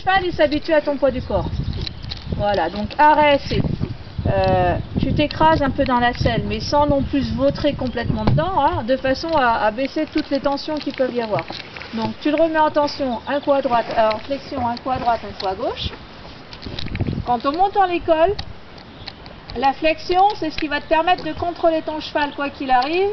cheval il s'habitue à ton poids du corps. Voilà, donc arrêt c'est tu t'écrases un peu dans la selle, mais sans non plus vautrer complètement dedans, hein, de façon à baisser toutes les tensions qu'il peut y avoir. Donc tu le remets en tension, un coup à droite, en flexion, un coup à droite, un coup à gauche. Quand on monte en l'école, la flexion c'est ce qui va te permettre de contrôler ton cheval quoi qu'il arrive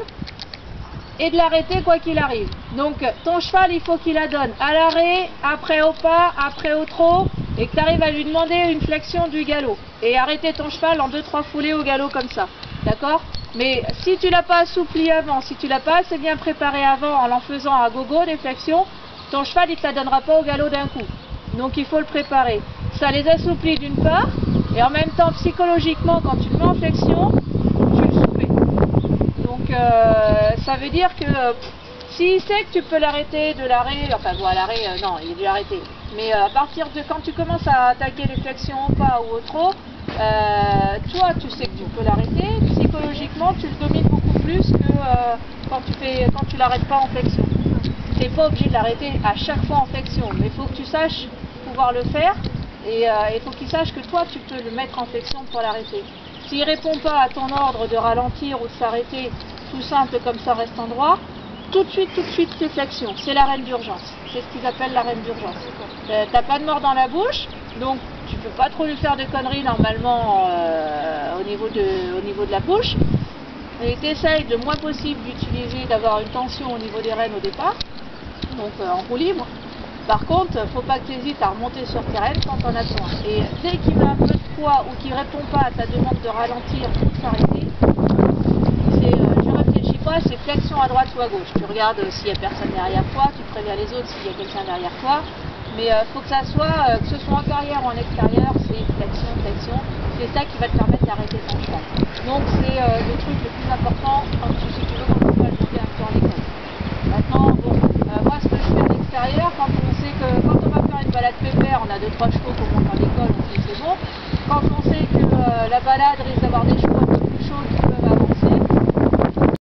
et de l'arrêter quoi qu'il arrive. Donc ton cheval il faut qu'il la donne à l'arrêt, après au pas, après au trot, et que tu arrives à lui demander une flexion du galop et arrêter ton cheval en 2-3 foulées au galop comme ça, d'accord? Mais si tu l'as pas assoupli avant, si tu l'as pas assez bien préparé avant en l'en faisant à gogo des flexions, ton cheval il te la donnera pas au galop d'un coup. Donc il faut le préparer. Ça les assouplit d'une part, et en même temps psychologiquement quand tu le mets en flexion, tu le soupes. Donc ça veut dire que s'il sait que tu peux l'arrêter de l'arrêt, enfin bon à l'arrêt, non il est dû l'arrêter, mais à partir de quand tu commences à attaquer les flexions au pas ou au trot, toi tu sais que tu peux l'arrêter, psychologiquement tu le domines beaucoup plus que quand tu l'arrêtes pas en flexion. Tu n'es pas obligé de l'arrêter à chaque fois en flexion, mais il faut que tu saches pouvoir le faire et il faut qu'il sache que toi tu peux le mettre en flexion pour l'arrêter. S'il ne répond pas à ton ordre de ralentir ou de s'arrêter, tout simple comme ça reste en droit, tout de suite tu flexions. C'est l'arène d'urgence. C'est ce qu'ils appellent l'arène d'urgence. T'as pas de mort dans la bouche, donc tu peux pas trop lui faire de conneries normalement au niveau de la bouche. Et tu essayes le moins possible d'utiliser, d'avoir une tension au niveau des rênes au départ, donc en roue libre. Par contre, faut pas que tu hésites à remonter sur tes rênes quand on a besoin. Et dès qu'il met un peu de poids ou qu'il répond pas à ta demande de ralentir ou de s'arrêter, tu réfléchis pas, c'est flexion à droite ou à gauche. Tu regardes s'il y a personne derrière toi, tu préviens les autres s'il y a quelqu'un derrière toi. Mais faut que ça soit, que ce soit en carrière ou en extérieur, c'est flexion, flexion. C'est ça qui va te permettre d'arrêter ton cheval. Donc c'est le truc le plus important si tu veux quand tu vas monter un peu en école. Maintenant, bon, moi ce que je fais à l'extérieur, quand on sait que quand on va faire une balade pépère, on a 2-3 chevaux qu'on monte en école, on se dit c'est bon. Quand on sait que la balade risque d'avoir des